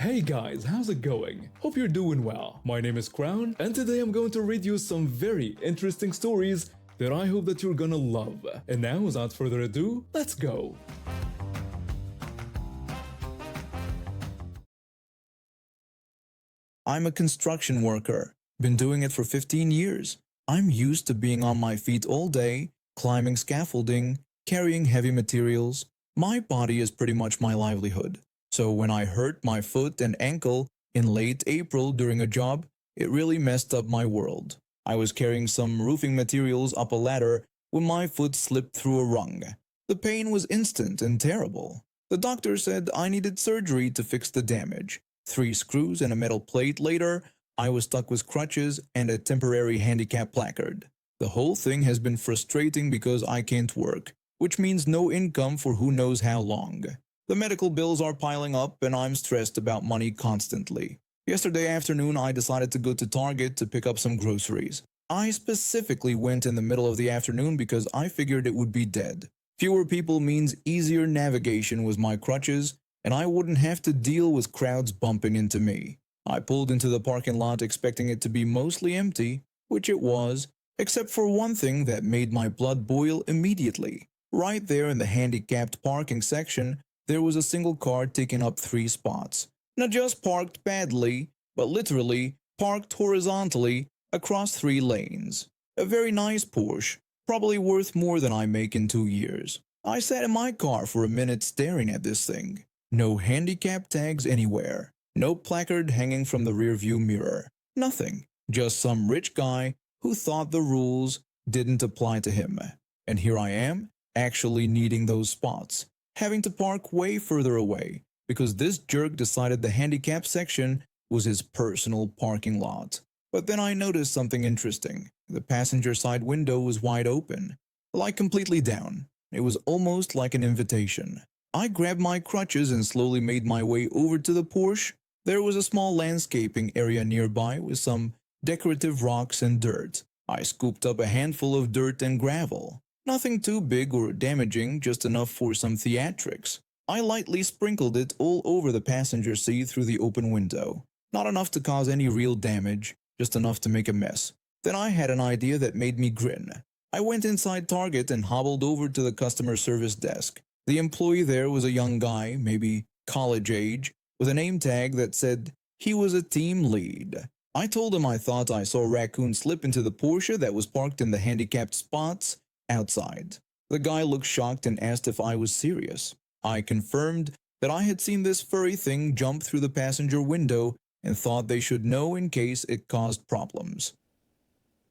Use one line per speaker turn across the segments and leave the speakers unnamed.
Hey guys, how's it going? Hope you're doing well. My name is Crown, and today I'm going to read you some very interesting stories that I hope that you're gonna love. And now, without further ado, let's go!
I'm a construction worker. Been doing it for 15 years. I'm used to being on my feet all day, climbing scaffolding, carrying heavy materials. My body is pretty much my livelihood. So when I hurt my foot and ankle in late April during a job, it really messed up my world. I was carrying some roofing materials up a ladder when my foot slipped through a rung. The pain was instant and terrible. The doctor said I needed surgery to fix the damage. 3 screws and a metal plate later, I was stuck with crutches and a temporary handicap placard. The whole thing has been frustrating because I can't work, which means no income for who knows how long. The medical bills are piling up and I'm stressed about money constantly. Yesterday afternoon, I decided to go to Target to pick up some groceries. I specifically went in the middle of the afternoon because I figured it would be dead. Fewer people means easier navigation with my crutches, and I wouldn't have to deal with crowds bumping into me. I pulled into the parking lot expecting it to be mostly empty, which it was, except for one thing that made my blood boil immediately. Right there in the handicapped parking section, there was a single car taking up 3 spots. Not just parked badly, but literally parked horizontally across 3 lanes. A very nice Porsche, probably worth more than I make in 2 years. I sat in my car for a minute staring at this thing. No handicap tags anywhere. No placard hanging from the rearview mirror. Nothing. Just some rich guy who thought the rules didn't apply to him. And here I am, actually needing those spots, having to park way further away because this jerk decided the handicap section was his personal parking lot. But then I noticed something interesting. The passenger side window was wide open, like completely down. It was almost like an invitation. I grabbed my crutches and slowly made my way over to the Porsche. There was a small landscaping area nearby with some decorative rocks and dirt. I scooped up a handful of dirt and gravel. Nothing too big or damaging, just enough for some theatrics. I lightly sprinkled it all over the passenger seat through the open window. Not enough to cause any real damage, just enough to make a mess. Then I had an idea that made me grin. I went inside Target and hobbled over to the customer service desk. The employee there was a young guy, maybe college age, with a name tag that said he was a team lead. I told him I thought I saw a raccoon slip into the Porsche that was parked in the handicapped spots outside. The guy looked shocked and asked if I was serious. I confirmed that I had seen this furry thing jump through the passenger window and thought they should know in case it caused problems.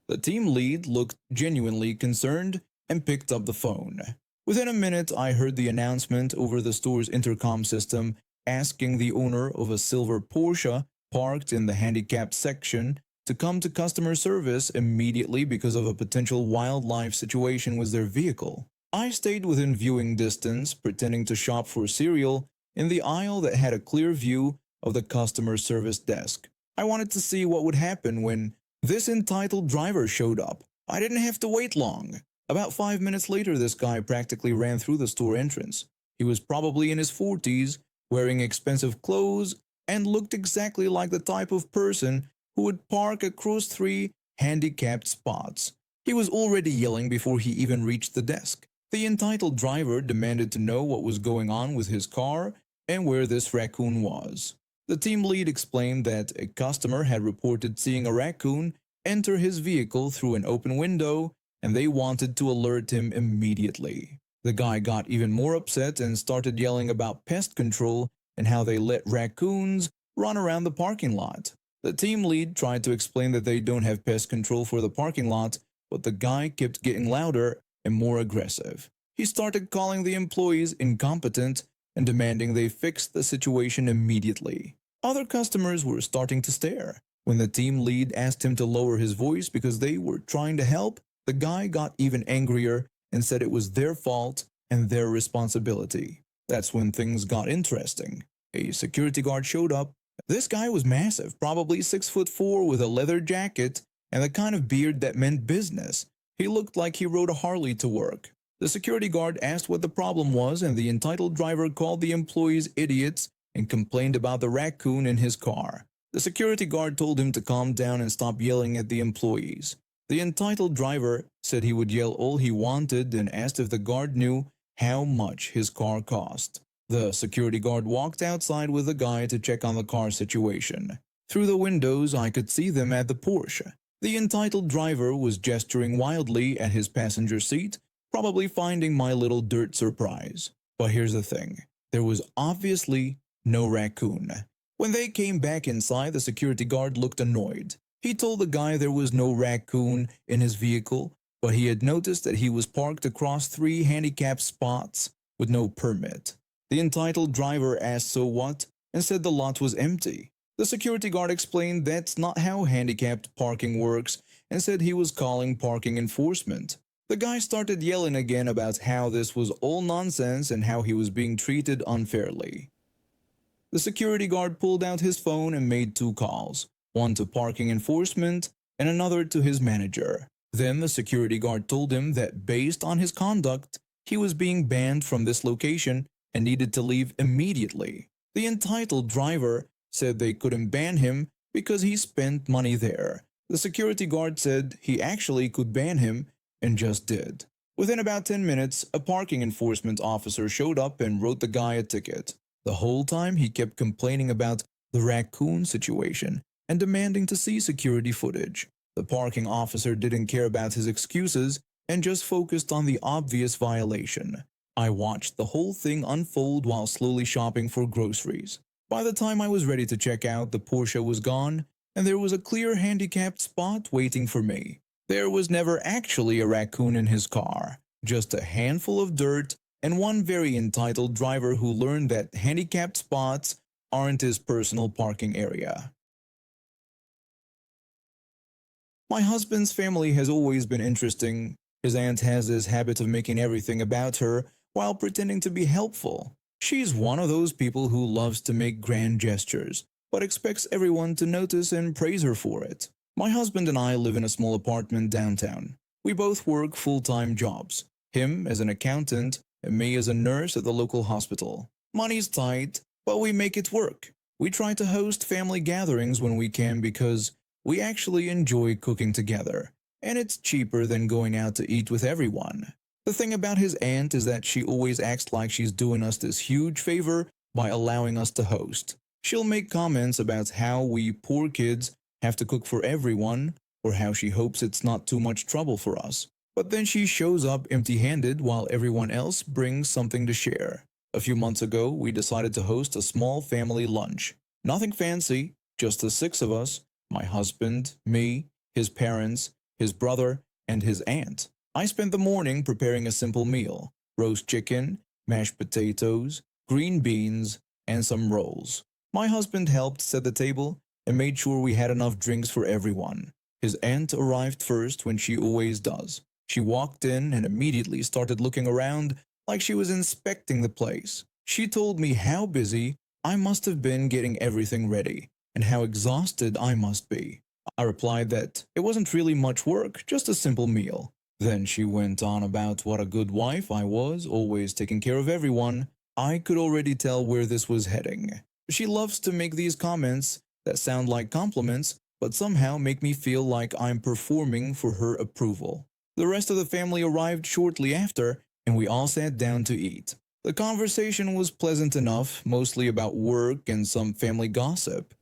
The team lead looked genuinely concerned and picked up the phone. Within a minute, I heard the announcement over the store's intercom system asking the owner of a silver Porsche parked in the handicapped section to come to customer service immediately because of a potential wildlife situation with their vehicle. I stayed within viewing distance, pretending to shop for cereal in the aisle that had a clear view of the customer service desk. I wanted to see what would happen when this entitled driver showed up. I didn't have to wait long. About 5 minutes later, this guy practically ran through the store entrance. He was probably in his 40s, wearing expensive clothes, and looked exactly like the type of person who would park across 3 handicapped spots. He was already yelling before he even reached the desk. The entitled driver demanded to know what was going on with his car and where this raccoon was. The team lead explained that a customer had reported seeing a raccoon enter his vehicle through an open window, and they wanted to alert him immediately. The guy got even more upset and started yelling about pest control and how they let raccoons run around the parking lot. The team lead tried to explain that they don't have pest control for the parking lot, but the guy kept getting louder and more aggressive. He started calling the employees incompetent and demanding they fix the situation immediately. Other customers were starting to stare. When the team lead asked him to lower his voice because they were trying to help, the guy got even angrier and said it was their fault and their responsibility. That's when things got interesting. A security guard showed up. This guy was massive, probably 6'4" with a leather jacket and the kind of beard that meant business. He looked like he rode a Harley to work. The security guard asked what the problem was, and the entitled driver called the employees idiots and complained about the raccoon in his car. The security guard told him to calm down and stop yelling at the employees. The entitled driver said he would yell all he wanted and asked if the guard knew how much his car cost. The security guard walked outside with the guy to check on the car situation. Through the windows, I could see them at the Porsche. The entitled driver was gesturing wildly at his passenger seat, probably finding my little dirt surprise. But here's the thing, there was obviously no raccoon. When they came back inside, the security guard looked annoyed. He told the guy there was no raccoon in his vehicle, but he had noticed that he was parked across 3 handicapped spots with no permit. The entitled driver asked so what and said the lot was empty. The security guard explained that's not how handicapped parking works and said he was calling parking enforcement. The guy started yelling again about how this was all nonsense and how he was being treated unfairly. The security guard pulled out his phone and made 2 calls, one to parking enforcement and another to his manager. Then the security guard told him that based on his conduct, he was being banned from this location and needed to leave immediately. The entitled driver said they couldn't ban him because he spent money there. The security guard said he actually could ban him and just did. Within about 10 minutes, a parking enforcement officer showed up and wrote the guy a ticket. The whole time he kept complaining about the raccoon situation and demanding to see security footage. The parking officer didn't care about his excuses and just focused on the obvious violation. I watched the whole thing unfold while slowly shopping for groceries. By the time I was ready to check out, the Porsche was gone, and there was a clear handicapped spot waiting for me. There was never actually a raccoon in his car, just a handful of dirt and one very entitled driver who learned that handicapped spots aren't his personal parking area. My husband's family has always been interesting. His aunt has this habit of making everything about her while pretending to be helpful. She's one of those people who loves to make grand gestures, but expects everyone to notice and praise her for it. My husband and I live in a small apartment downtown. We both work full-time jobs, him as an accountant and me as a nurse at the local hospital. Money's tight, but we make it work. We try to host family gatherings when we can because we actually enjoy cooking together, and it's cheaper than going out to eat with everyone. The thing about his aunt is that she always acts like she's doing us this huge favor by allowing us to host. She'll make comments about how we poor kids have to cook for everyone, or how she hopes it's not too much trouble for us. But then she shows up empty-handed while everyone else brings something to share. A few months ago, we decided to host a small family lunch. Nothing fancy, just the 6 of us, my husband, me, his parents, his brother, and his aunt. I spent the morning preparing a simple meal: roast chicken, mashed potatoes, green beans, and some rolls. My husband helped set the table and made sure we had enough drinks for everyone. His aunt arrived first, when she always does. She walked in and immediately started looking around like she was inspecting the place. She told me how busy I must have been getting everything ready and how exhausted I must be. I replied that it wasn't really much work, just a simple meal. Then she went on about what a good wife I was, always taking care of everyone. I could already tell where this was heading. She loves to make these comments that sound like compliments, but somehow make me feel like I'm performing for her approval. The rest of the family arrived shortly after, and we all sat down to eat. The conversation was pleasant enough, mostly about work and some family gossip.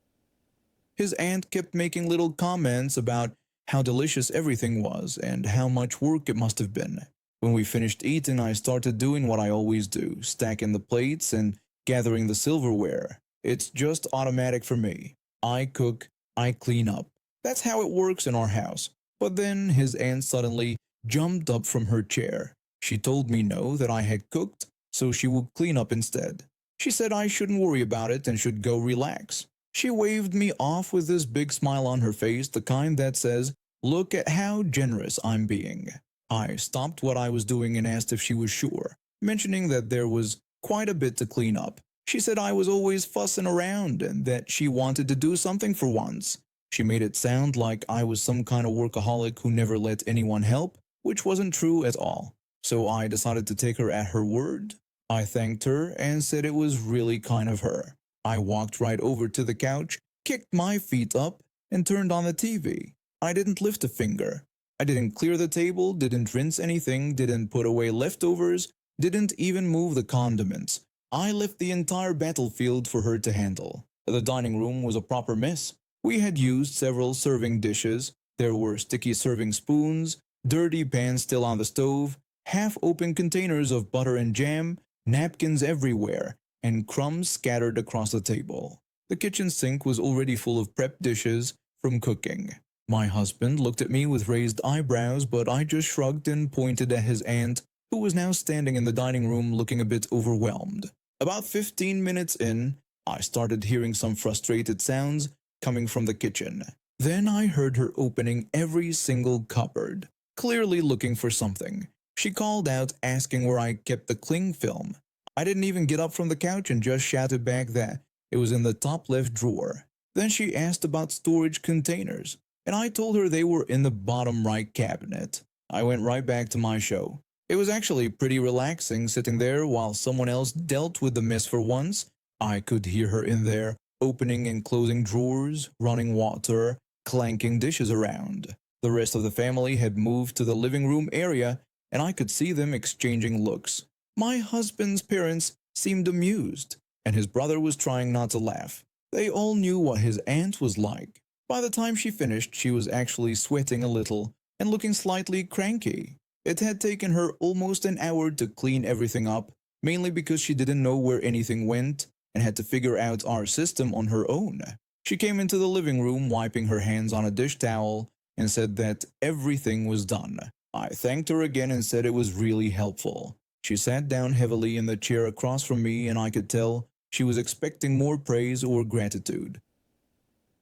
His aunt kept making little comments about how delicious everything was and how much work it must have been. When we finished eating, I started doing what I always do, stacking the plates and gathering the silverware. It's just automatic for me. I cook, I clean up. That's how it works in our house. But then his aunt suddenly jumped up from her chair. She told me no, that I had cooked, so she would clean up instead. She said I shouldn't worry about it and should go relax. She waved me off with this big smile on her face, the kind that says, "Look at how generous I'm being." I stopped what I was doing and asked if she was sure, mentioning that there was quite a bit to clean up. She said I was always fussing around and that she wanted to do something for once. She made it sound like I was some kind of workaholic who never let anyone help, which wasn't true at all. So I decided to take her at her word. I thanked her and said it was really kind of her. I walked right over to the couch, kicked my feet up, and turned on the TV. I didn't lift a finger. I didn't clear the table, didn't rinse anything, didn't put away leftovers, didn't even move the condiments. I left the entire battlefield for her to handle. The dining room was a proper mess. We had used several serving dishes. There were sticky serving spoons, dirty pans still on the stove, half-open containers of butter and jam, napkins everywhere, and crumbs scattered across the table. The kitchen sink was already full of prepped dishes from cooking. My husband looked at me with raised eyebrows, but I just shrugged and pointed at his aunt, who was now standing in the dining room looking a bit overwhelmed. About 15 minutes in, I started hearing some frustrated sounds coming from the kitchen. Then I heard her opening every single cupboard, clearly looking for something. She called out asking where I kept the cling film. I didn't even get up from the couch and just shouted back that it was in the top left drawer. Then she asked about storage containers, and I told her they were in the bottom right cabinet. I went right back to my show. It was actually pretty relaxing sitting there while someone else dealt with the mess for once. I could hear her in there, opening and closing drawers, running water, clanking dishes around. The rest of the family had moved to the living room area, and I could see them exchanging looks. My husband's parents seemed amused, and his brother was trying not to laugh. They all knew what his aunt was like. By the time she finished, she was actually sweating a little and looking slightly cranky. It had taken her almost an hour to clean everything up, mainly because she didn't know where anything went and had to figure out our system on her own. She came into the living room wiping her hands on a dish towel and said that everything was done. I thanked her again and said it was really helpful. She sat down heavily in the chair across from me, and I could tell she was expecting more praise or gratitude.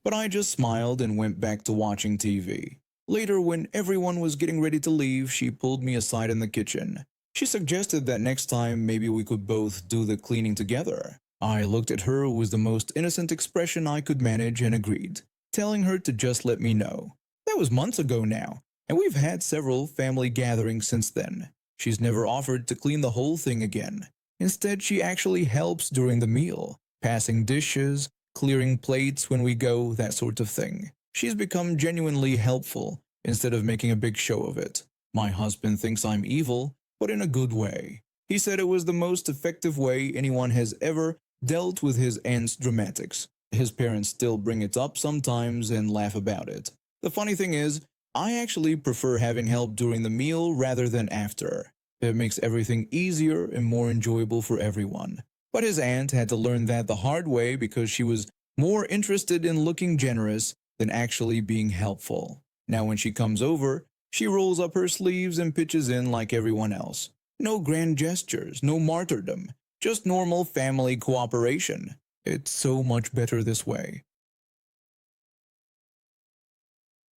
But I just smiled and went back to watching TV. Later, when everyone was getting ready to leave, she pulled me aside in the kitchen. She suggested that next time maybe we could both do the cleaning together. I looked at her with the most innocent expression I could manage and agreed, telling her to just let me know. That was months ago now, and we've had several family gatherings since then. She's never offered to clean the whole thing again. Instead, she actually helps during the meal, passing dishes, clearing plates when we go, that sort of thing. She's become genuinely helpful instead of making a big show of it. My husband thinks I'm evil, but in a good way. He said it was the most effective way anyone has ever dealt with his aunt's dramatics. His parents still bring it up sometimes and laugh about it. The funny thing is, I actually prefer having help during the meal rather than after. It makes everything easier and more enjoyable for everyone. But his aunt had to learn that the hard way because she was more interested in looking generous than actually being helpful. Now when she comes over, she rolls up her sleeves and pitches in like everyone else. No grand gestures, no martyrdom, just normal family cooperation. It's so much better this way.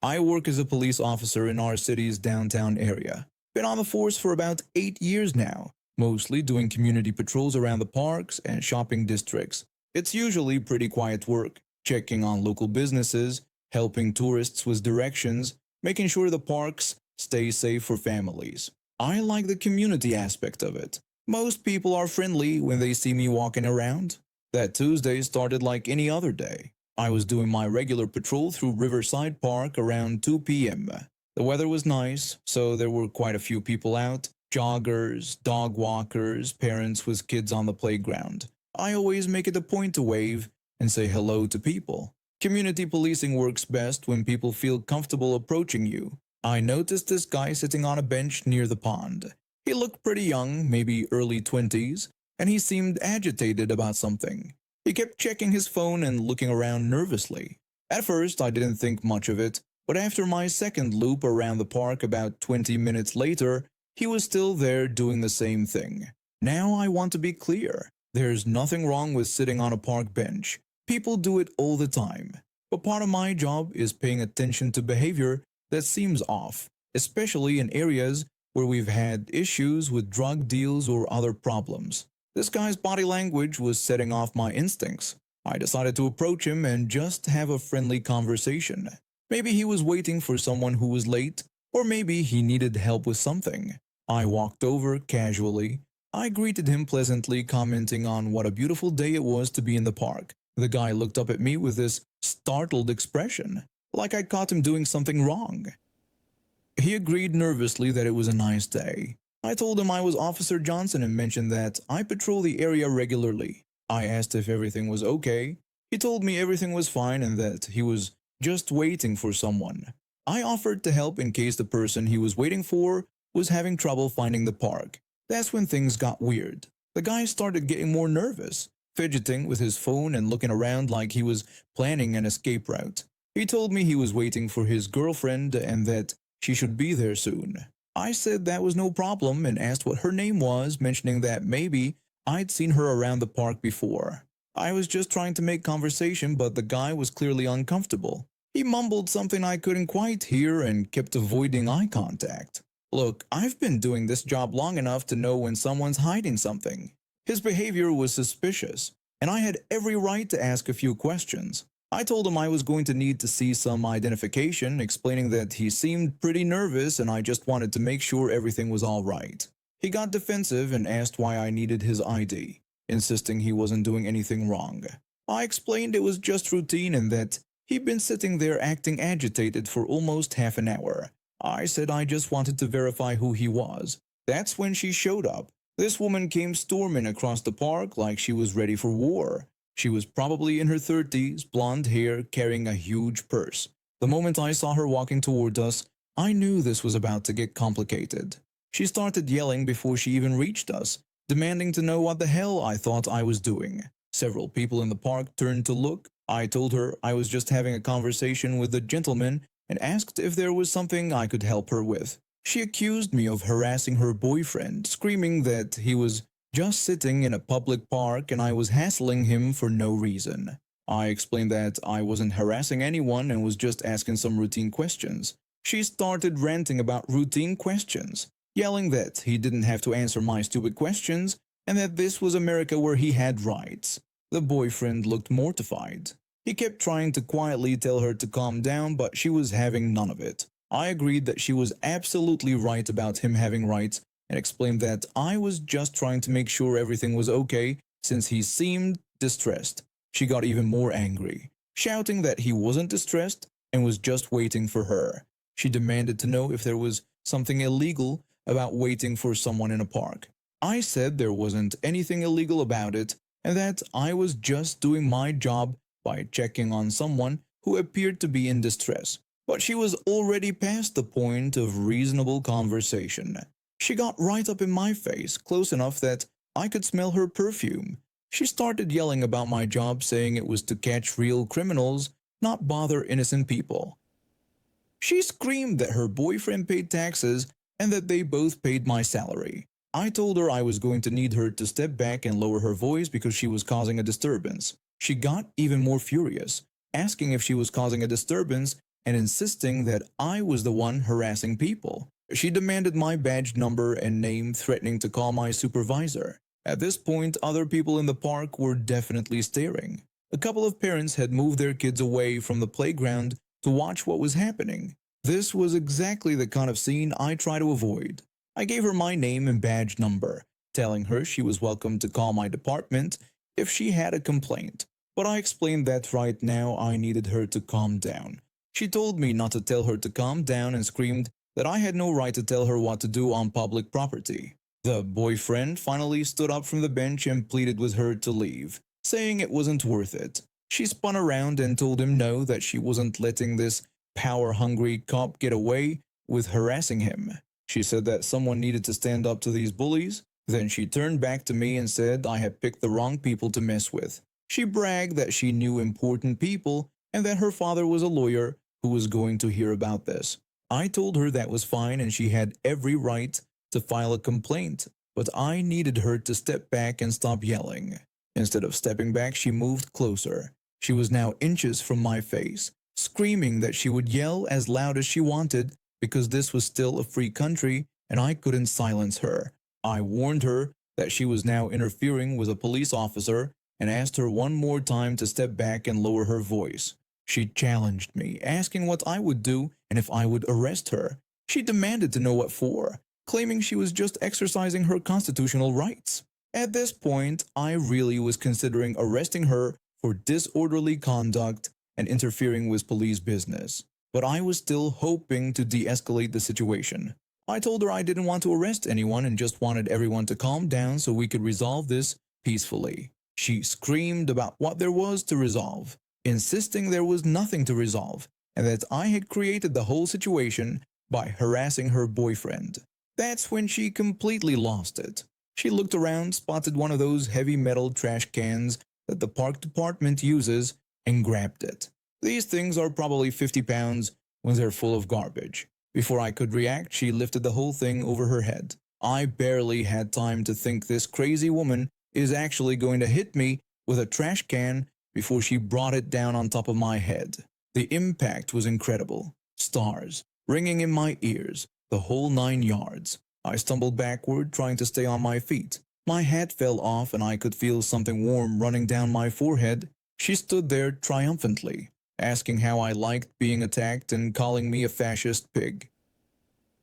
I work as a police officer in our city's downtown area. Been on the force for about 8 years now, mostly doing community patrols around the parks and shopping districts. It's usually pretty quiet work, checking on local businesses, helping tourists with directions, making sure the parks stay safe for families. I like the community aspect of it. Most people are friendly when they see me walking around. That Tuesday started like any other day. I was doing my regular patrol through Riverside Park around 2 p.m. The weather was nice, so there were quite a few people out. Joggers, dog walkers, parents with kids on the playground. I always make it a point to wave and say hello to people. Community policing works best when people feel comfortable approaching you. I noticed this guy sitting on a bench near the pond. He looked pretty young, maybe early 20s, and he seemed agitated about something. He kept checking his phone and looking around nervously. At first, I didn't think much of it, but after my second loop around the park about 20 minutes later, he was still there doing the same thing. Now I want to be clear. There's nothing wrong with sitting on a park bench. People do it all the time. But part of my job is paying attention to behavior that seems off, especially in areas where we've had issues with drug deals or other problems. This guy's body language was setting off my instincts. I decided to approach him and just have a friendly conversation. Maybe he was waiting for someone who was late, or maybe he needed help with something. I walked over casually, I greeted him pleasantly, commenting on what a beautiful day it was to be in the park. The guy looked up at me with this startled expression, like I'd caught him doing something wrong. He agreed nervously that it was a nice day. I told him I was Officer Johnson and mentioned that I patrol the area regularly. I asked if everything was okay. He told me everything was fine and that he was just waiting for someone. I offered to help in case the person he was waiting for was having trouble finding the park. That's when things got weird. The guy started getting more nervous, fidgeting with his phone and looking around like he was planning an escape route. He told me he was waiting for his girlfriend and that she should be there soon. I said that was no problem and asked what her name was, mentioning that maybe I'd seen her around the park before. I was just trying to make conversation, but the guy was clearly uncomfortable. He mumbled something I couldn't quite hear and kept avoiding eye contact. Look, I've been doing this job long enough to know when someone's hiding something. His behavior was suspicious, and I had every right to ask a few questions. I told him I was going to need to see some identification, explaining that he seemed pretty nervous and I just wanted to make sure everything was all right. He got defensive and asked why I needed his ID, insisting he wasn't doing anything wrong. I explained it was just routine and that he'd been sitting there acting agitated for almost half an hour. I said I just wanted to verify who he was. That's when she showed up. This woman came storming across the park like she was ready for war. She was probably in her 30s, blonde hair, carrying a huge purse. The moment I saw her walking toward us, I knew this was about to get complicated. She started yelling before she even reached us, demanding to know what the hell I thought I was doing. Several people in the park turned to look. I told her I was just having a conversation with the gentleman and asked if there was something I could help her with. She accused me of harassing her boyfriend, screaming that he was just sitting in a public park and I was hassling him for no reason. I explained that I wasn't harassing anyone and was just asking some routine questions. She started ranting about routine questions, yelling that he didn't have to answer my stupid questions and that this was America where he had rights. The boyfriend looked mortified. He kept trying to quietly tell her to calm down, but she was having none of it. I agreed that she was absolutely right about him having rights and explained that I was just trying to make sure everything was okay since he seemed distressed. She got even more angry, shouting that he wasn't distressed and was just waiting for her. She demanded to know if there was something illegal about waiting for someone in a park. I said there wasn't anything illegal about it and that I was just doing my job by checking on someone who appeared to be in distress. But she was already past the point of reasonable conversation. She got right up in my face, close enough that I could smell her perfume. She started yelling about my job, saying it was to catch real criminals, not bother innocent people. She screamed that her boyfriend paid taxes and that they both paid my salary. I told her I was going to need her to step back and lower her voice because she was causing a disturbance. She got even more furious, asking if she was causing a disturbance and insisting that I was the one harassing people. She demanded my badge number and name, threatening to call my supervisor. At this point, other people in the park were definitely staring. A couple of parents had moved their kids away from the playground to watch what was happening. This was exactly the kind of scene I try to avoid. I gave her my name and badge number, telling her she was welcome to call my department if she had a complaint. But I explained that right now I needed her to calm down. She told me not to tell her to calm down and screamed that I had no right to tell her what to do on public property. The boyfriend finally stood up from the bench and pleaded with her to leave, saying it wasn't worth it. She spun around and told him no, that she wasn't letting this power-hungry cop get away with harassing him. She said that someone needed to stand up to these bullies. Then she turned back to me and said I had picked the wrong people to mess with. She bragged that she knew important people and that her father was a lawyer who was going to hear about this. I told her that was fine and she had every right to file a complaint, but I needed her to step back and stop yelling. Instead of stepping back, she moved closer. She was now inches from my face, screaming that she would yell as loud as she wanted because this was still a free country and I couldn't silence her. I warned her that she was now interfering with a police officer and asked her one more time to step back and lower her voice. She challenged me, asking what I would do and if I would arrest her. She demanded to know what for. claiming she was just exercising her constitutional rights. At this point, I really was considering arresting her for disorderly conduct and interfering with police business. But I was still hoping to de-escalate the situation. I told her I didn't want to arrest anyone and just wanted everyone to calm down so we could resolve this peacefully. She screamed about what there was to resolve, insisting there was nothing to resolve, and that I had created the whole situation by harassing her boyfriend. That's when she completely lost it. She looked around, spotted one of those heavy metal trash cans that the park department uses, and grabbed it. These things are probably 50 pounds when they're full of garbage. Before I could react, she lifted the whole thing over her head. I barely had time to think this crazy woman is actually going to hit me with a trash can before she brought it down on top of my head. The impact was incredible. Stars ringing in my ears, the whole 9 yards. I stumbled backward, trying to stay on my feet. My hat fell off and I could feel something warm running down my forehead. She stood there triumphantly, asking how I liked being attacked and calling me a fascist pig.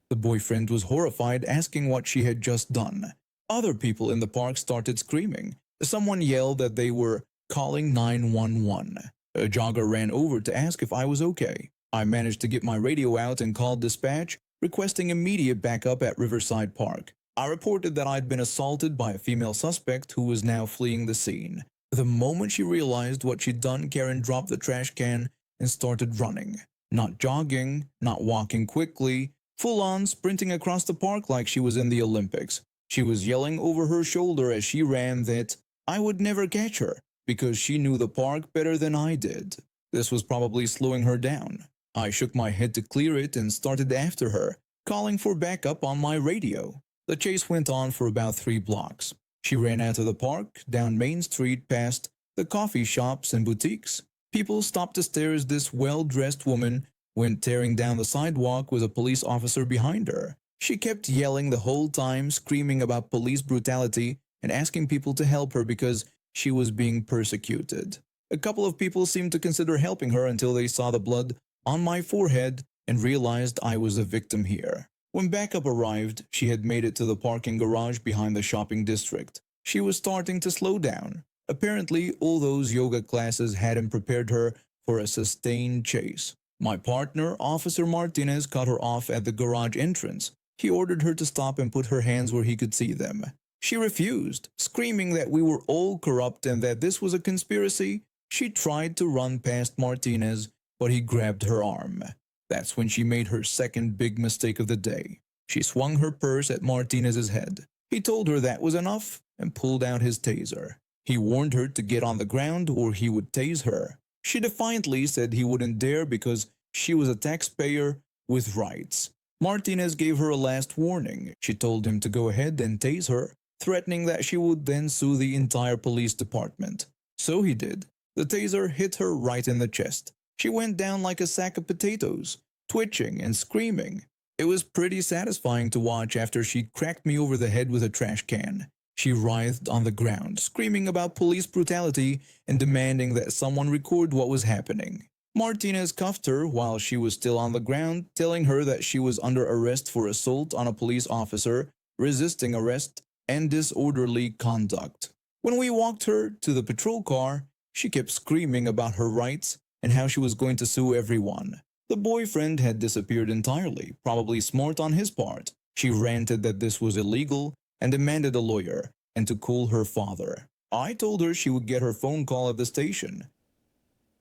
The boyfriend was horrified, asking what she had just done. Other people in the park started screaming. Someone yelled that they were calling 911. A jogger ran over to ask if I was okay. I managed to get my radio out and called dispatch, requesting immediate backup at Riverside Park. I reported that I'd been assaulted by a female suspect who was now fleeing the scene. The moment she realized what she'd done, Karen dropped the trash can and started running. Not jogging, not walking quickly, full-on sprinting across the park like she was in the Olympics. She was yelling over her shoulder as she ran that I would never catch her because she knew the park better than I did. This was probably slowing her down. I shook my head to clear it and started after her, calling for backup on my radio. The chase went on for about 3 blocks. She ran out of the park, down Main Street past the coffee shops and boutiques. People stopped to stare as this well-dressed woman went tearing down the sidewalk with a police officer behind her. She kept yelling the whole time, screaming about police brutality and asking people to help her because she was being persecuted. A couple of people seemed to consider helping her until they saw the blood on my forehead and realized I was a victim here. When backup arrived, she had made it to the parking garage behind the shopping district. She was starting to slow down. Apparently, all those yoga classes hadn't prepared her for a sustained chase. My partner, Officer Martinez, cut her off at the garage entrance. He ordered her to stop and put her hands where he could see them. She refused, screaming that we were all corrupt and that this was a conspiracy. She tried to run past Martinez, but he grabbed her arm. That's when she made her second big mistake of the day. She swung her purse at Martinez's head. He told her that was enough and pulled out his taser. He warned her to get on the ground or he would tase her. She defiantly said he wouldn't dare because she was a taxpayer with rights. Martinez gave her a last warning. She told him to go ahead and tase her, threatening that she would then sue the entire police department. So he did. The taser hit her right in the chest. She went down like a sack of potatoes, twitching and screaming. It was pretty satisfying to watch after she cracked me over the head with a trash can. She writhed on the ground, screaming about police brutality and demanding that someone record what was happening. Martinez cuffed her while she was still on the ground, telling her that she was under arrest for assault on a police officer, resisting arrest, and disorderly conduct. When we walked her to the patrol car, she kept screaming about her rights and how she was going to sue everyone. The boyfriend had disappeared entirely, probably smart on his part. She ranted that this was illegal and demanded a lawyer and to call her father. I told her she would get her phone call at the station.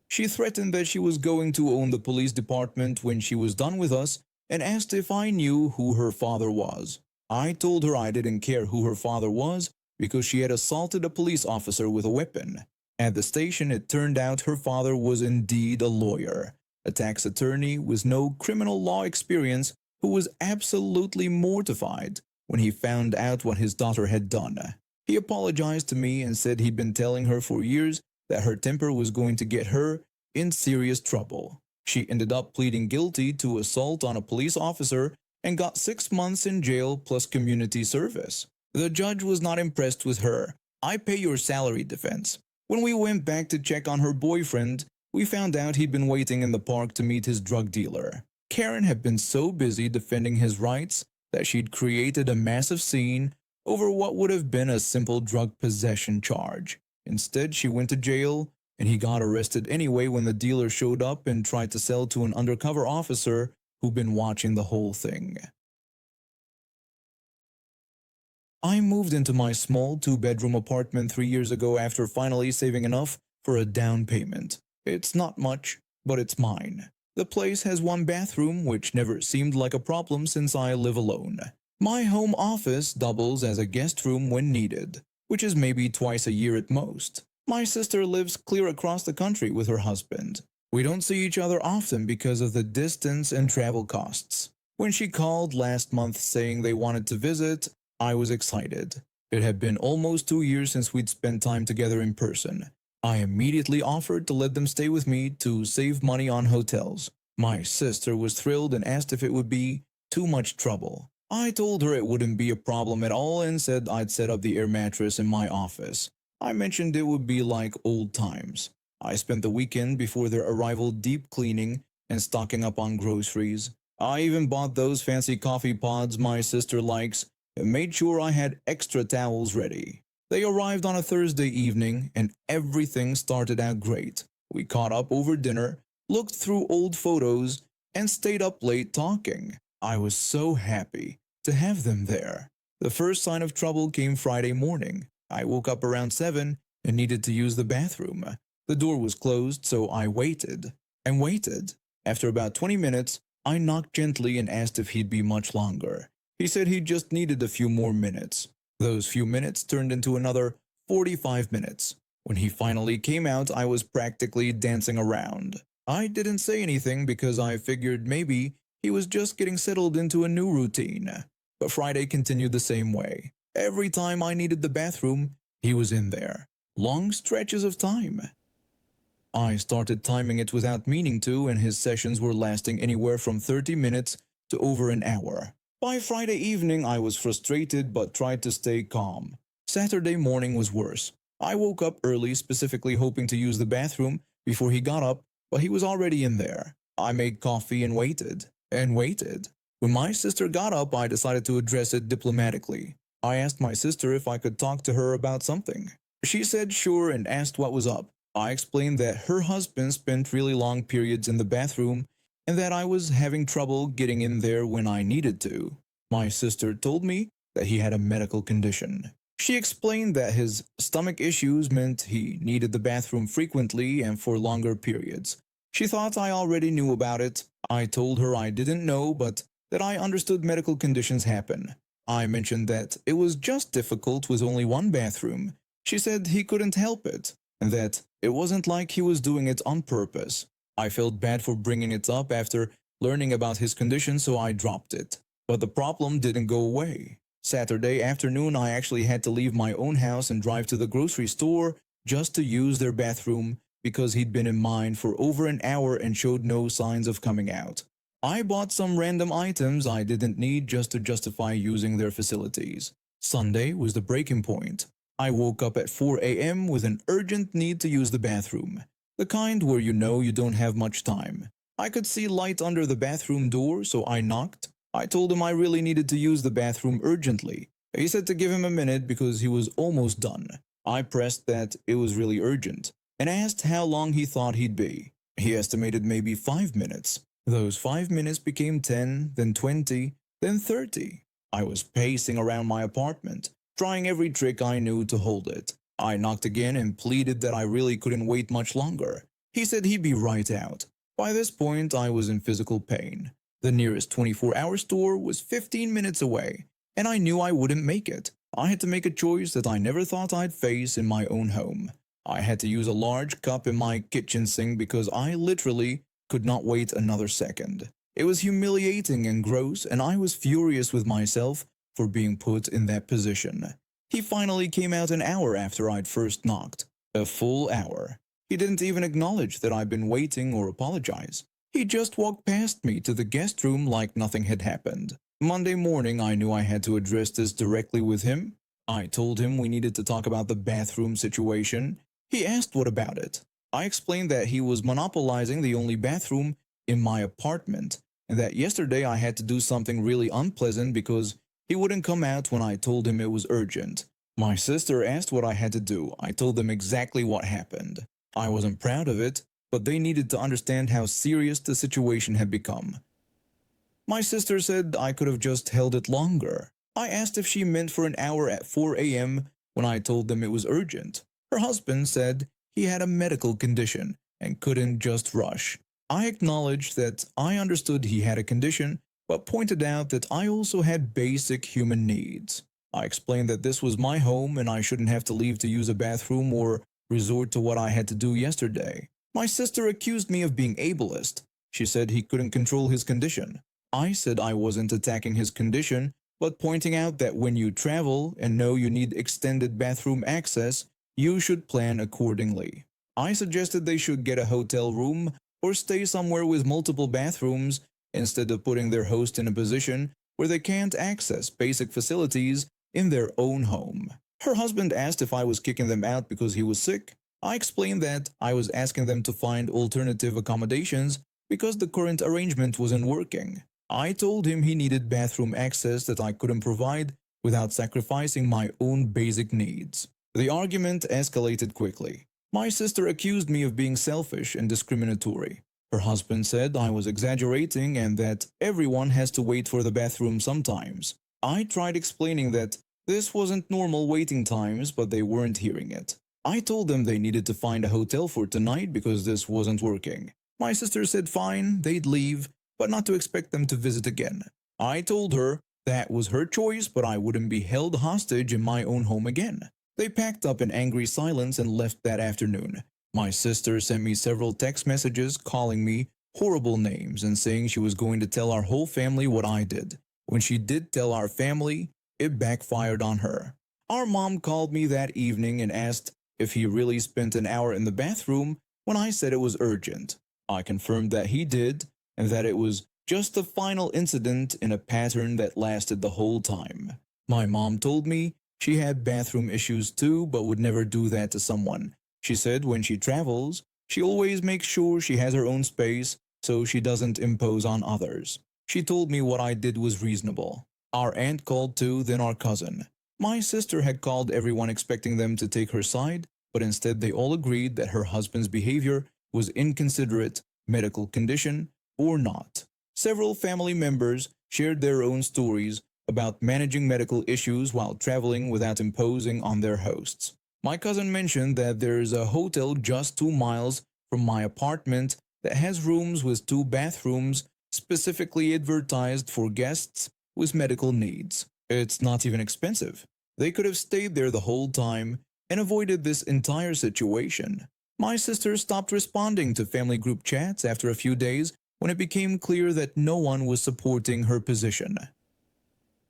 She threatened that she was going to own the police department when she was done with us and asked if I knew who her father was. I told her I didn't care who her father was because she had assaulted a police officer with a weapon. At the station, it turned out her father was indeed a lawyer, a tax attorney with no criminal law experience who was absolutely mortified when he found out what his daughter had done. He apologized to me and said he'd been telling her for years that her temper was going to get her in serious trouble. She ended up pleading guilty to assault on a police officer and got 6 months in jail plus community service. The judge was not impressed with her "I pay your salary" defense. When we went back to check on her boyfriend, we found out he'd been waiting in the park to meet his drug dealer. Karen had been so busy defending his rights that she'd created a massive scene over what would have been a simple drug possession charge. Instead, she went to jail, and he got arrested anyway when the dealer showed up and tried to sell to an undercover officer who'd been watching the whole thing. I moved into my small two-bedroom apartment 3 years ago after finally saving enough for a down payment. It's not much, but it's mine. The place has one bathroom, which never seemed like a problem since I live alone. My home office doubles as a guest room when needed, which is maybe twice a year at most. My sister lives clear across the country with her husband. We don't see each other often because of the distance and travel costs. When she called last month saying they wanted to visit, I was excited. It had been almost 2 years since we'd spent time together in person. I immediately offered to let them stay with me to save money on hotels. My sister was thrilled and asked if it would be too much trouble. I told her it wouldn't be a problem at all and said I'd set up the air mattress in my office. I mentioned it would be like old times. I spent the weekend before their arrival deep cleaning and stocking up on groceries. I even bought those fancy coffee pods my sister likes and made sure I had extra towels ready. They arrived on a Thursday evening and everything started out great. We caught up over dinner, looked through old photos, and stayed up late talking. I was so happy to have them there. The first sign of trouble came Friday morning. I woke up around 7 and needed to use the bathroom. The door was closed, so I waited and waited. After about 20 minutes, I knocked gently and asked if he'd be much longer. He said he just needed a few more minutes. Those few minutes turned into another 45 minutes. When he finally came out, I was practically dancing around. I didn't say anything because I figured maybe he was just getting settled into a new routine. But Friday continued the same way. Every time I needed the bathroom, he was in there. Long stretches of time. I started timing it without meaning to, and his sessions were lasting anywhere from 30 minutes to over an hour. By Friday evening, I was frustrated but tried to stay calm. Saturday morning was worse. I woke up early, specifically hoping to use the bathroom before he got up, but he was already in there. I made coffee and waited, and waited. When my sister got up, I decided to address it diplomatically. I asked my sister if I could talk to her about something. She said sure and asked what was up. I explained that her husband spent really long periods in the bathroom and that I was having trouble getting in there when I needed to. My sister told me that he had a medical condition. She explained that his stomach issues meant he needed the bathroom frequently and for longer periods. She thought I already knew about it. I told her I didn't know, but that I understood medical conditions happen. I mentioned that it was just difficult with only one bathroom. She said he couldn't help it, and that it wasn't like he was doing it on purpose. I felt bad for bringing it up after learning about his condition, so I dropped it. But the problem didn't go away. Saturday afternoon, I actually had to leave my own house and drive to the grocery store just to use their bathroom because he'd been in mine for over an hour and showed no signs of coming out. I bought some random items I didn't need just to justify using their facilities. Sunday was the breaking point. I woke up at 4 a.m. with an urgent need to use the bathroom. The kind where you know you don't have much time. I could see light under the bathroom door, so I knocked. I told him I really needed to use the bathroom urgently. He said to give him a minute because he was almost done. I pressed that it was really urgent and asked how long he thought he'd be. He estimated maybe 5 minutes. Those 5 minutes became 10, then 20, then 30. I was pacing around my apartment, trying every trick I knew to hold it. I knocked again and pleaded that I really couldn't wait much longer. He said he'd be right out. By this point, I was in physical pain. The nearest 24-hour store was 15 minutes away, and I knew I wouldn't make it. I had to make a choice that I never thought I'd face in my own home. I had to use a large cup in my kitchen sink because I literally could not wait another second. It was humiliating and gross, and I was furious with myself for being put in that position. He finally came out an hour after I'd first knocked. A full hour. He didn't even acknowledge that I'd been waiting or apologize. He just walked past me to the guest room like nothing had happened. Monday morning, I knew I had to address this directly with him. I told him we needed to talk about the bathroom situation. He asked what about it. I explained that he was monopolizing the only bathroom in my apartment and that yesterday I had to do something really unpleasant because he wouldn't come out when I told him it was urgent. My sister asked what I had to do. I told them exactly what happened. I wasn't proud of it, but they needed to understand how serious the situation had become. My sister said I could have just held it longer. I asked if she meant for an hour at 4 a.m. when I told them it was urgent. Her husband said he had a medical condition and couldn't just rush. I acknowledged that I understood he had a condition, but pointed out that I also had basic human needs. I explained that this was my home and I shouldn't have to leave to use a bathroom or resort to what I had to do yesterday. My sister accused me of being ableist. She said he couldn't control his condition. I said I wasn't attacking his condition, but pointing out that when you travel and know you need extended bathroom access, you should plan accordingly. I suggested they should get a hotel room or stay somewhere with multiple bathrooms instead of putting their host in a position where they can't access basic facilities in their own home. Her husband asked if I was kicking them out because he was sick. I explained that I was asking them to find alternative accommodations because the current arrangement wasn't working. I told him he needed bathroom access that I couldn't provide without sacrificing my own basic needs. The argument escalated quickly. My sister accused me of being selfish and discriminatory. Her husband said I was exaggerating and that everyone has to wait for the bathroom sometimes. I tried explaining that this wasn't normal waiting times, but they weren't hearing it. I told them they needed to find a hotel for tonight because this wasn't working. My sister said fine, they'd leave, but not to expect them to visit again. I told her that was her choice, but I wouldn't be held hostage in my own home again. They packed up in angry silence and left that afternoon. My sister sent me several text messages calling me horrible names and saying she was going to tell our whole family what I did. When she did tell our family, it backfired on her. Our mom called me that evening and asked if he really spent an hour in the bathroom when I said it was urgent. I confirmed that he did, and that it was just the final incident in a pattern that lasted the whole time. My mom told me she had bathroom issues too, but would never do that to someone. She said when she travels, she always makes sure she has her own space so she doesn't impose on others. She told me what I did was reasonable. Our aunt called too, then our cousin. My sister had called everyone expecting them to take her side, but instead they all agreed that her husband's behavior was inconsiderate, medical condition, or not. Several family members shared their own stories about managing medical issues while traveling without imposing on their hosts. My cousin mentioned that there's a hotel just 2 miles from my apartment that has rooms with 2 bathrooms specifically advertised for guests with medical needs. It's not even expensive. They could have stayed there the whole time and avoided this entire situation. My sister stopped responding to family group chats after a few days when it became clear that no one was supporting her position.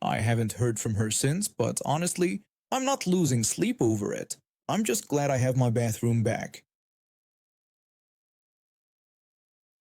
I haven't heard from her since, but honestly, I'm not losing sleep over it. I'm just glad I have my bathroom back.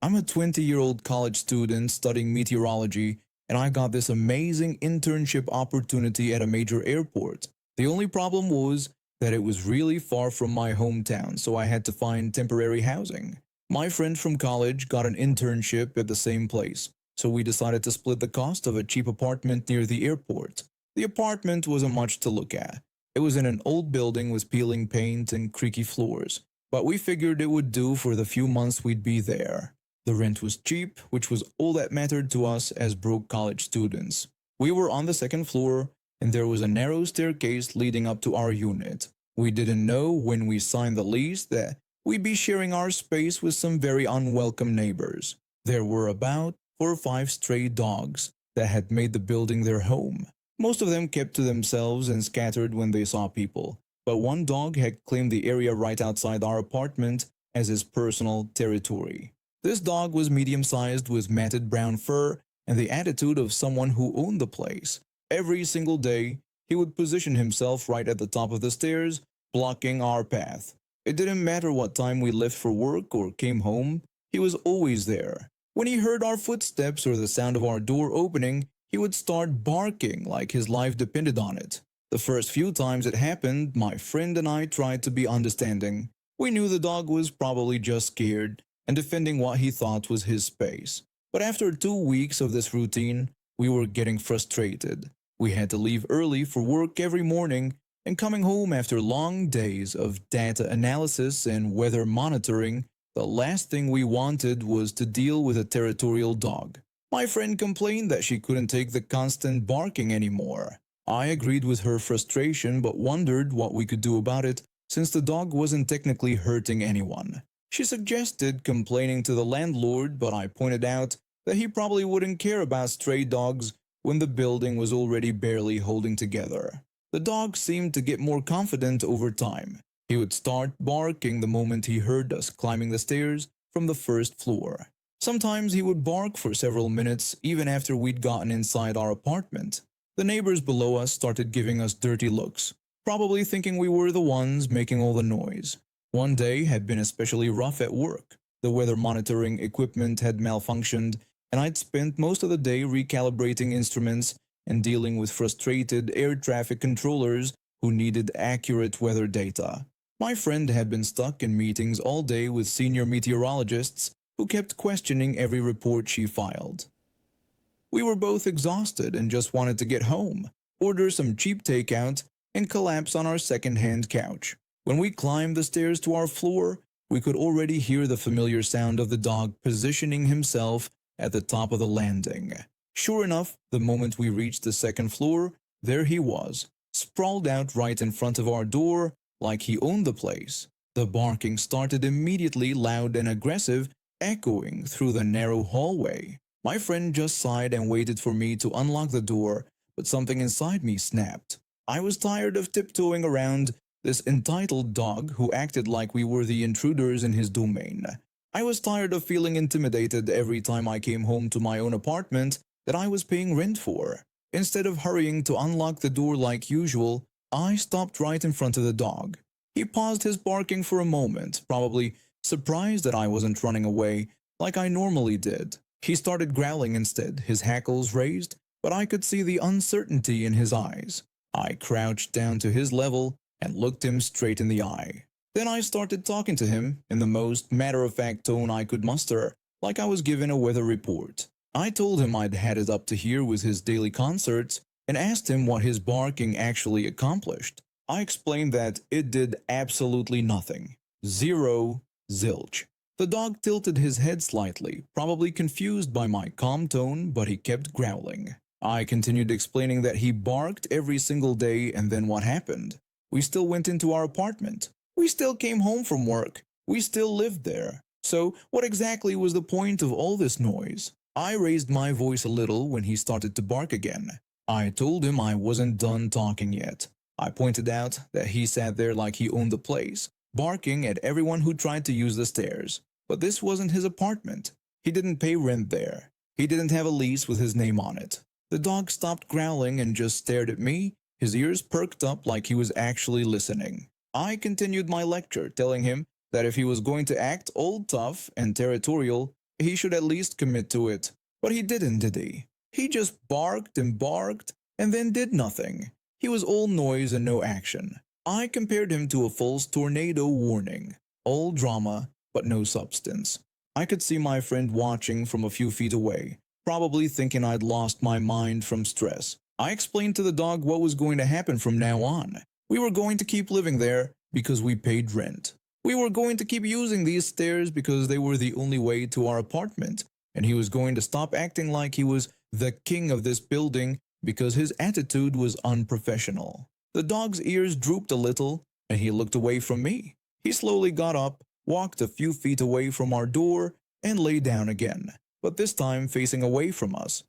I'm a 20-year-old college student studying meteorology, and I got this amazing internship opportunity at a major airport. The only problem was that it was really far from my hometown, so I had to find temporary housing. My friend from college got an internship at the same place, so we decided to split the cost of a cheap apartment near the airport. The apartment wasn't much to look at. It was in an old building with peeling paint and creaky floors, but we figured it would do for the few months we'd be there. The rent was cheap, which was all that mattered to us as broke college students. We were on the second floor, and there was a narrow staircase leading up to our unit. We didn't know when we signed the lease that we'd be sharing our space with some very unwelcome neighbors. There were about 4 or 5 stray dogs that had made the building their home. Most of them kept to themselves and scattered when they saw people, but one dog had claimed the area right outside our apartment as his personal territory. This dog was medium-sized with matted brown fur and the attitude of someone who owned the place. Every single day, he would position himself right at the top of the stairs, blocking our path. It didn't matter what time we left for work or came home, he was always there. When he heard our footsteps or the sound of our door opening, he would start barking like his life depended on it. The first few times it happened, my friend and I tried to be understanding. We knew the dog was probably just scared and defending what he thought was his space. But after 2 weeks of this routine, we were getting frustrated. We had to leave early for work every morning, and coming home after long days of data analysis and weather monitoring, the last thing we wanted was to deal with a territorial dog. My friend complained that she couldn't take the constant barking anymore. I agreed with her frustration but wondered what we could do about it since the dog wasn't technically hurting anyone. She suggested complaining to the landlord, but I pointed out that he probably wouldn't care about stray dogs when the building was already barely holding together. The dog seemed to get more confident over time. He would start barking the moment he heard us climbing the stairs from the first floor. Sometimes he would bark for several minutes even after we'd gotten inside our apartment. The neighbors below us started giving us dirty looks, probably thinking we were the ones making all the noise. One day had been especially rough at work. The weather monitoring equipment had malfunctioned, and I'd spent most of the day recalibrating instruments and dealing with frustrated air traffic controllers who needed accurate weather data. My friend had been stuck in meetings all day with senior meteorologists who kept questioning every report she filed. We were both exhausted and just wanted to get home, order some cheap takeout, and collapse on our second-hand couch. When we climbed the stairs to our floor, we could already hear the familiar sound of the dog positioning himself at the top of the landing. Sure enough, the moment we reached the second floor, there he was, sprawled out right in front of our door like he owned the place. The barking started immediately, loud and aggressive, echoing through the narrow hallway. My friend just sighed and waited for me to unlock the door, but something inside me snapped. I was tired of tiptoeing around this entitled dog who acted like we were the intruders in his domain. I was tired of feeling intimidated every time I came home to my own apartment that I was paying rent for. Instead of hurrying to unlock the door like usual, I stopped right in front of the dog. He paused his barking for a moment, probably surprised that I wasn't running away like I normally did. He started growling instead, his hackles raised, but I could see the uncertainty in his eyes. I crouched down to his level and looked him straight in the eye. Then I started talking to him in the most matter-of-fact tone I could muster, like I was given a weather report. I told him I'd had it up to here with his daily concerts and asked him what his barking actually accomplished. I explained that it did absolutely nothing. Zero, zilch. The dog tilted his head slightly, probably confused by my calm tone, but he kept growling. I continued explaining that he barked every single day, and then what happened? We still went into our apartment. We still came home from work. We still lived there. So what exactly was the point of all this noise? I raised my voice a little when he started to bark again. I told him I wasn't done talking yet. I pointed out that he sat there like he owned the place, barking at everyone who tried to use the stairs. But this wasn't his apartment. He didn't pay rent there. He didn't have a lease with his name on it. The dog stopped growling and just stared at me, his ears perked up like he was actually listening. I continued my lecture, telling him that if he was going to act all tough and territorial, he should at least commit to it. But he didn't, did he? He just barked and then did nothing. He was all noise and no action. I compared him to a false tornado warning. All drama, but no substance. I could see my friend watching from a few feet away, probably thinking I'd lost my mind from stress. I explained to the dog what was going to happen from now on. We were going to keep living there because we paid rent. We were going to keep using these stairs because they were the only way to our apartment, and he was going to stop acting like he was the king of this building because his attitude was unprofessional. The dog's ears drooped a little, and he looked away from me. He slowly got up, walked a few feet away from our door, and lay down again, but this time facing away from us.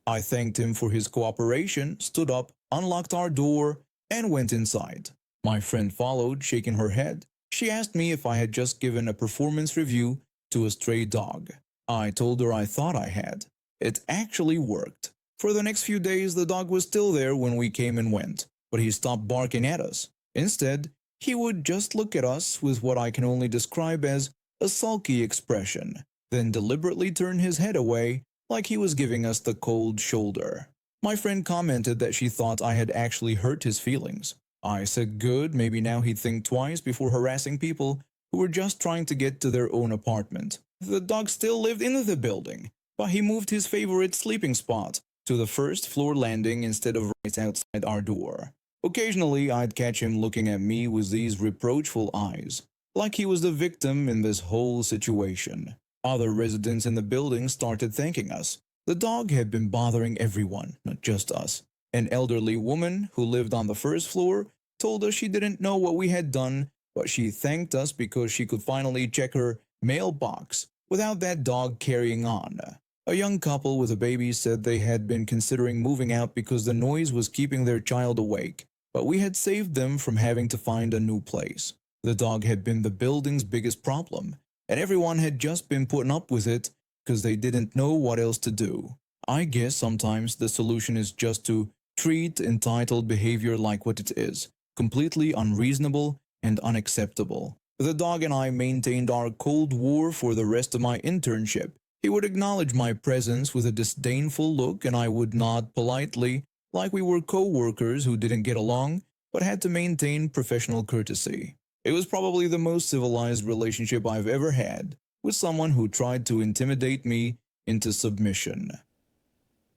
I thanked him for his cooperation, stood up, unlocked our door, and went inside. My friend followed, shaking her head. She asked me if I had just given a performance review to a stray dog. I told her I thought I had. It actually worked. For the next few days, the dog was still there when we came and went, but he stopped barking at us. Instead, he would just look at us with what I can only describe as a sulky expression, then deliberately turn his head away like he was giving us the cold shoulder. My friend commented that she thought I had actually hurt his feelings. I said good, maybe now he'd think twice before harassing people who were just trying to get to their own apartment. The dog still lived in the building. but he moved his favorite sleeping spot to the first floor landing instead of right outside our door. Occasionally, I'd catch him looking at me with these reproachful eyes, like he was the victim in this whole situation. Other residents in the building started thanking us. The dog had been bothering everyone, not just us. An elderly woman who lived on the first floor told us she didn't know what we had done, but she thanked us because she could finally check her mailbox without that dog carrying on. A young couple with a baby said they had been considering moving out because the noise was keeping their child awake, but we had saved them from having to find a new place. The dog had been the building's biggest problem, and everyone had just been putting up with it because they didn't know what else to do. I guess sometimes the solution is just to treat entitled behavior like what it is, completely unreasonable and unacceptable. The dog and I maintained our Cold War for the rest of my internship. He would acknowledge my presence with a disdainful look, and I would nod politely, like we were co-workers who didn't get along, but had to maintain professional courtesy. It was probably the most civilized relationship I've ever had with someone who tried to intimidate me into submission.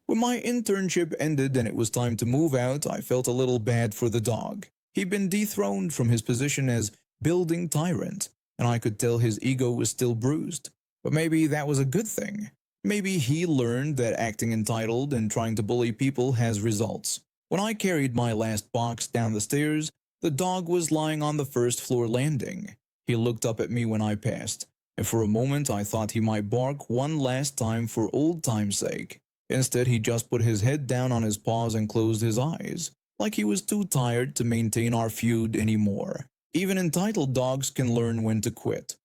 When my internship ended and it was time to move out, I felt a little bad for the dog. He'd been dethroned from his position as building tyrant, and I could tell his ego was still bruised. But maybe that was a good thing. Maybe he learned that acting entitled and trying to bully people has results. When I carried my last box down the stairs, the dog was lying on the first floor landing. He looked up at me when I passed, and for a moment I thought he might bark one last time for old time's sake. Instead, he just put his head down on his paws and closed his eyes, like he was too tired to maintain our feud anymore. Even entitled dogs can learn when to quit.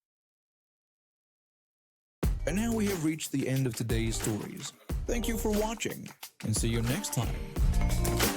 And now we have reached the end of today's stories. Thank you for watching, and see you next time.